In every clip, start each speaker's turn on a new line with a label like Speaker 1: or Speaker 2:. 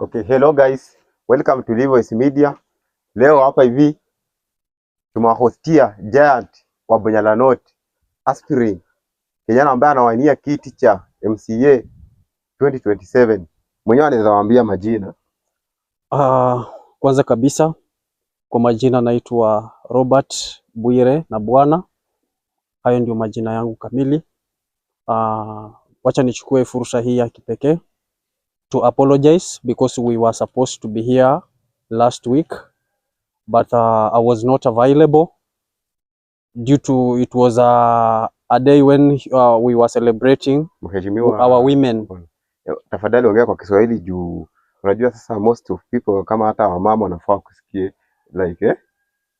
Speaker 1: Okay, hello guys. Welcome to Livoice Media. Leo hapa hivi tumewahostia Giant wa Bunyala North aspiring kijana ambaye anawania kiti cha MCA 2027. Mwenyewe anaweza waambia majina.
Speaker 2: Kwanza kabisa kwa majina naitwa Robert Bwire na Bwana. Hayo ndio majina yangu kamili. Wacha nichukue fursa hii ya kipekee to apologize because we were supposed to be here last week but I was not available due to it was a day when we were celebrating our women.
Speaker 1: Tafadhali ongea kwa Kiswahili juu unajua sasa most of people kama hata wamama wanafaa kusikie like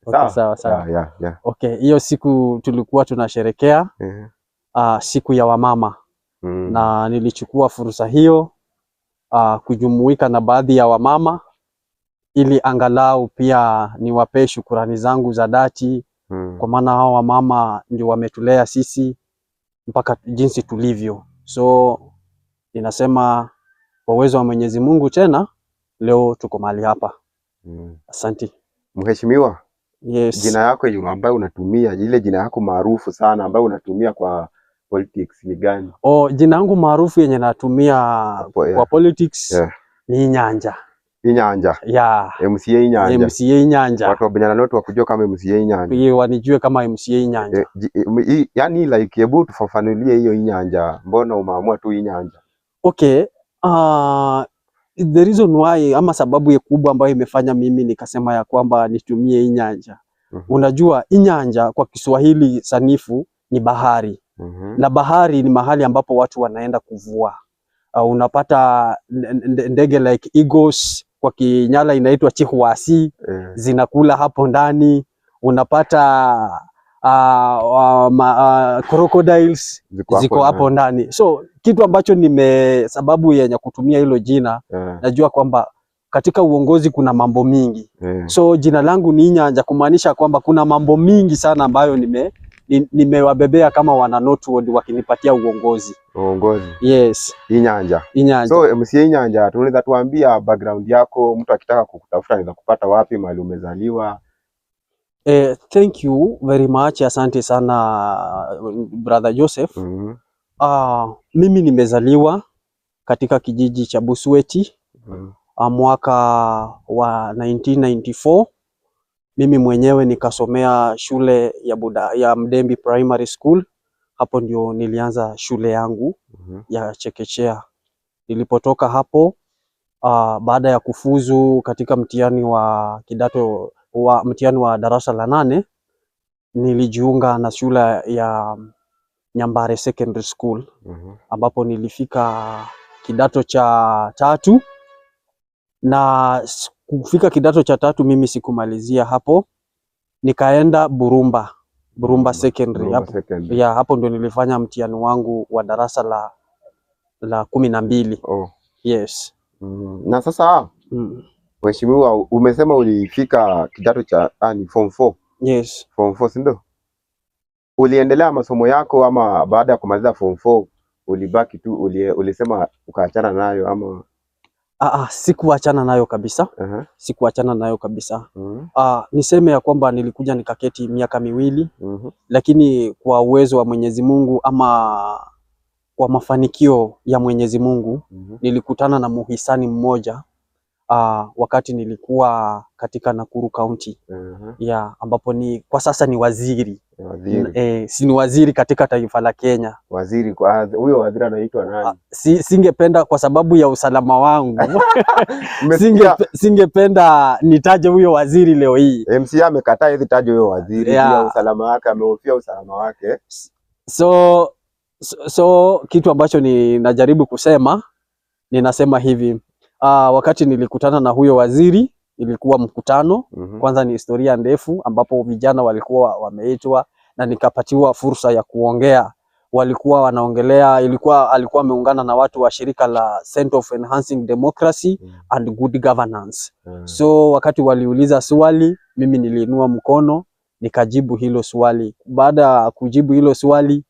Speaker 2: Okay, sawa.
Speaker 1: Yeah.
Speaker 2: Okay, hiyo siku tulikuwa tunasherekea siku ya wamama na nilichukua fursa hiyo kujumuika na baadhi ya wamama ili angalau pia niwape shukurani zangu za dhati kwa maana hao wamama ndio wametulea sisi mpaka jinsi tulivyo. So ninasema kwa uwezo wa Mwenyezi Mungu tena leo tuko mahali hapa. Asante.
Speaker 1: Mheshimiwa,
Speaker 2: yes.
Speaker 1: Jina yako ambayo unatumia, ile jina yako maarufu sana ambayo unatumia kwa politics ni gani?
Speaker 2: Jina yangu maarufu yenye natumia kwa politics ni Inyanja.
Speaker 1: Inyanja.
Speaker 2: Yeah.
Speaker 1: MCA Inyanja.
Speaker 2: MCA Inyanja.
Speaker 1: Watu wa Bunyala North wakujua kama MCA Inyanja.
Speaker 2: Hiyo wanijue kama MCA Inyanja.
Speaker 1: Yani like hebu tufafanulie hiyo Inyanja. Mbona umeamua tu Inyanja?
Speaker 2: Okay. The reason why ama sababu ya kubwa ambayo imefanya mimi nikasema ya kwamba nitumie Inyanja. Unajua Inyanja kwa Kiswahili sanifu ni bahari. Na bahari ni mahali ambapo watu wanaenda kuvua. Unapata ndege like eagles kwa Kinyala inaitwa chihwasi zinakula hapo ndani. Unapata crocodiles ziko hapo ndani. So kitu ambacho sababu yenye kutumia hilo jina najua kwamba katika uongozi kuna mambo mingi. So jina langu ni Inyanja kumaanisha kwamba kuna mambo mingi sana ambayo nimewabebea kama wana Northwood wakinipatia uongozi. Yes.
Speaker 1: Inyanja. So MCA Inyanja, tunaweza tuambia background yako, mtu akitaka kukutafuta anaweza kupata wapi, mahali umezaliwa?
Speaker 2: Thank you very much. Asante sana brother Joseph. Mimi nimezaliwa katika kijiji cha Busweti mwaka wa 1994. Mimi mwenyewe nikasomea shule ya Mdembi Primary School. Hapo ndio nilianza shule yangu ya chekechea. Nilipotoka hapo baada ya kufuzu katika mtihani wa darasa la 8 nilijiunga na shule ya Nyambare Secondary School ambapo nilifika kidato cha 3 na kufika kidato cha 3 mimi sikumalizia hapo, nikaenda Burumba Secondary. Hapo ndio nilifanya mtihani wangu wa darasa la 12. Yes.
Speaker 1: Na sasa Mheshimiwa, umesema ulifika kidato cha ni form 4.
Speaker 2: Yes.
Speaker 1: Form 4 si ndio? Uliendelea masomo yako ama baada ya kumaliza form 4 ulibaki tu ulisema ukaachana nayo ama?
Speaker 2: Sikuachana nayo kabisa. Sikuachana nayo kabisa. Niseme ya kwamba nilikuja nikaketi miaka 2 lakini kwa uwezo wa Mwenyezi Mungu ama kwa mafanikio ya Mwenyezi Mungu nilikutana na muhisani mmoja wakati nilikuwa katika Nakuru County. Ambapo kwa sasa ni waziri. Si ni waziri katika taifa la Kenya.
Speaker 1: Waziri huyo waziri anaitwa nani?
Speaker 2: Singependa kwa sababu ya usalama wangu. Singependa nitaje huyo waziri leo hii.
Speaker 1: MCA amekataa hizi taje huyo waziri ya usalama wake, amehofia usalama wake.
Speaker 2: So kitu ambacho ninajaribu kusema, ninasema hivi, wakati nilikutana na huyo waziri ilikuwa mkutano. Kwanza ni historia ndefu ambapo vijana walikuwa wameitwa na nikapatiwa fursa ya kuongea. Walikuwa wanaongelea, alikuwa ameungana na watu wa shirika la Center of Enhancing Democracy and Good Governance. So wakati waliuliza swali, mimi niliinua mkono nikajibu hilo swali. Baada ya kujibu hilo swali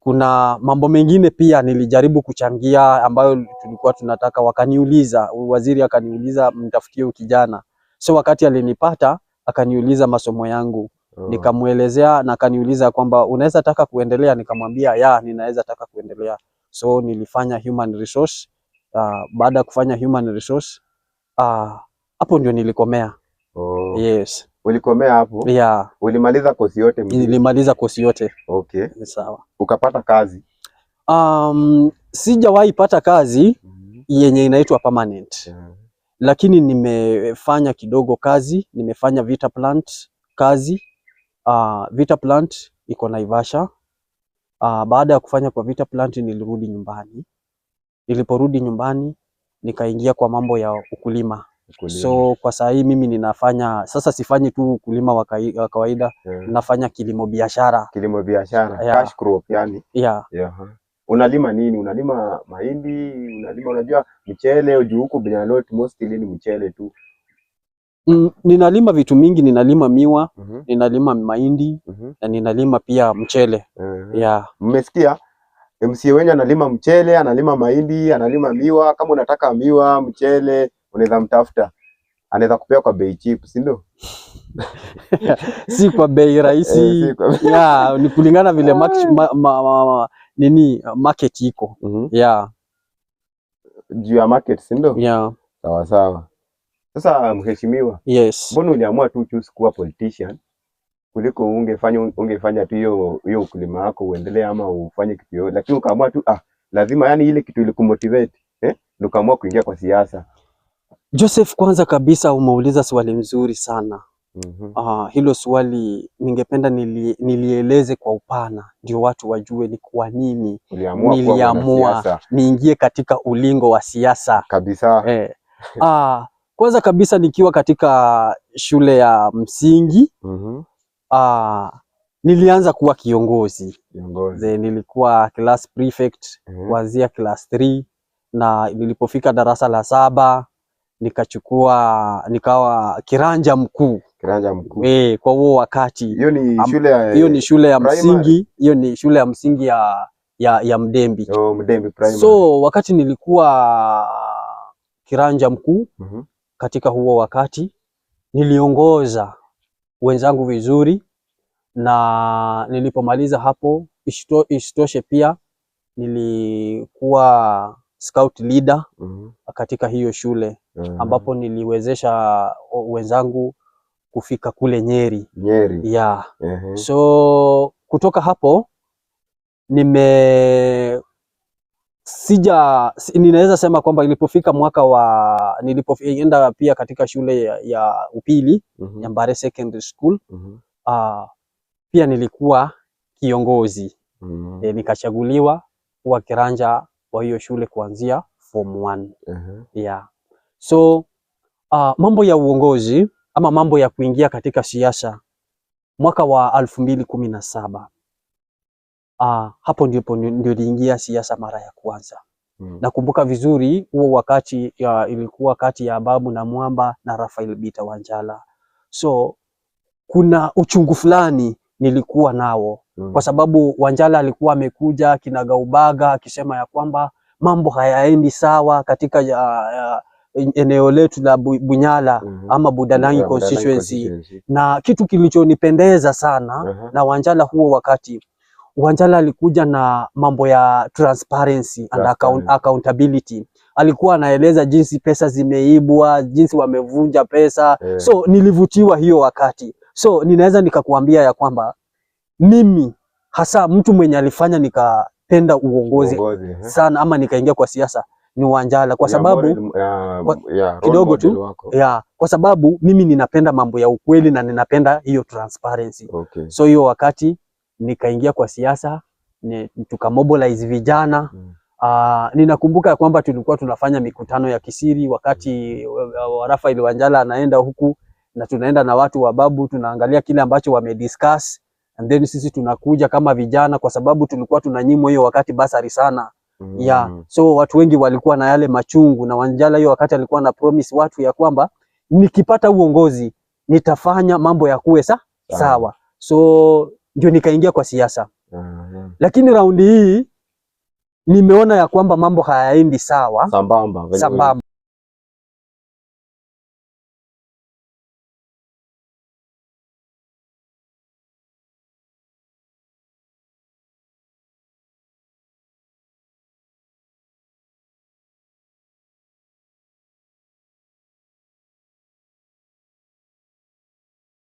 Speaker 2: kuna mambo mengine pia nilijaribu kuchangia ambayo tulikuwa tunataka, wakaniuliza, waziri akaniuliza mtafutie kijana. So wakati alinipata akaniuliza masomo yangu, nikamuelezea na akaniuliza kwamba unaweza taka kuendelea, nikamwambia ya ninaweza taka kuendelea. So nilifanya human resource. Baada ya kufanya human resource hapo ndio nilikomea. Yes.
Speaker 1: Ulikomea hapo?
Speaker 2: Yeah.
Speaker 1: Ulimaliza kosi yote mzima?
Speaker 2: Nilimaliza kosi yote.
Speaker 1: Okay.
Speaker 2: Sawa.
Speaker 1: Ukapata kazi?
Speaker 2: Sijawahi pata kazi yenye inaitwa permanent. Lakini nimefanya kidogo kazi, nimefanya Vita Plant kazi. Vita Plant iko Naivasha. Baada ya kufanya kwa Vita Plant nilirudi nyumbani. Niliporudi nyumbani nikaingia kwa mambo ya ukulima. So kwa saa hii mimi ninafanya sasa, sifanyi tu ukulima wa kawaida, nafanya kilimo biashara. Kilimo biashara, cash crop yani. Unalima nini? Unalima mahindi, unalima, unajua mchele juu huko Bunyalot mostly ni mchele tu. Ninalima vitu mingi, ninalima miwa, ninalima mahindi na ninalima pia mchele. Mmesikia? MCA wenye analima mchele, analima mahindi, analima miwa. Kama unataka miwa, mchele, unaweza mtafuta. Anaweza kupea kwa bei cheap, si ndio? Si kwa bei rahisi. Ni kulingana vile market iko. Juu ya market, si ndio? Sawa sawa. Sasa mheshimiwa, mbona uliamua tu kuwa politician kuliko ungefanya tu hiyo ukulima wako uendelee ama ufanye kitu yote, lakini ukaamua tu lazima, yani ile kitu ilikumotivate ukaamua kuingia kwa siasa? Joseph, kwanza kabisa umeuliza swali nzuri sana. Hilo swali ningependa nilieleze kwa upana ndio watu wajue ni kwa nini niliamua niingie katika ulingo wa siasa kabisa. Kwanza kabisa nikiwa katika shule ya msingi nilianza kuwa kiongozi. Nilikuwa class prefect kuanzia class 3 na nilipofika darasa la 7 nikawa kiranja mkuu. Kwa huo wakati. Hiyo ni shule ya msingi, hiyo ni shule ya msingi ya Mdembi. Mdembi Primary. So wakati nilikuwa kiranja mkuu katika huo wakati niliongoza wenzangu vizuri, na nilipomaliza hapo isitoshe pia nilikuwa scout leader katika hiyo shule ambapo niliwezesha wenzangu kufika kule Nyeri. So kutoka hapo ninaweza sema kwamba ilipofika nilipoenda pia katika shule ya upili ya Mbare Secondary School, pia nilikuwa kiongozi. Nikachaguliwa kuwa kiranja wa hiyo shule kuanzia form 1. So mambo ya uongozi ama mambo ya kuingia katika siasa mwaka wa 2017 hapo ndio niliingia siasa mara ya kwanza. Nakumbuka vizuri huo wakati ilikuwa kati ya Babu na Mwamba na Raphael Bita Wanjala. So kuna uchungu fulani nilikuwa nao kwa sababu Wanjala alikuwa amekuja kinagaubaga akisema ya kwamba mambo hayaendi sawa katika eneo letu la Bunyala ama Budalangi constituency. Na kitu kilichonipendeza sana na Wanjala huo wakati, Wanjala alikuja na mambo ya transparency and accountability. Alikuwa anaeleza jinsi pesa zimeibwa, jinsi wamevunja pesa. So nilivutiwa hiyo wakati. So ninaweza nikakuambia ya kwamba mimi hasa mtu mwenye alifanya nikapenda uongozi sana ama nikaingia kwa siasa ni Wanjala, kwa sababu kidogo tu kwa sababu mimi ninapenda mambo ya ukweli na ninapenda hiyo transparency. So hiyo wakati nikaingia kwa siasa, tukamobilize vijana. Ninakumbuka kwamba tulikuwa tunafanya mikutano ya kisiri wakati Raphael Wanjala anaenda huku, na tunaenda na watu wa Babu, tunaangalia kile ambacho wamediscuss, and then sisi tunakuja kama vijana, kwa sababu tulikuwa tunanyimwa hiyo wakati basari sana. So watu wengi walikuwa na yale machungu, na Wanjala hiyo wakati alikuwa na promise watu ya kwamba nikipata uongozi nitafanya mambo ya kuwe sawa. So ndio nikaingia kwa siasa. Lakini raundi hii nimeona ya kwamba mambo hayaendi sawa
Speaker 1: sambamba.
Speaker 2: Sambamba.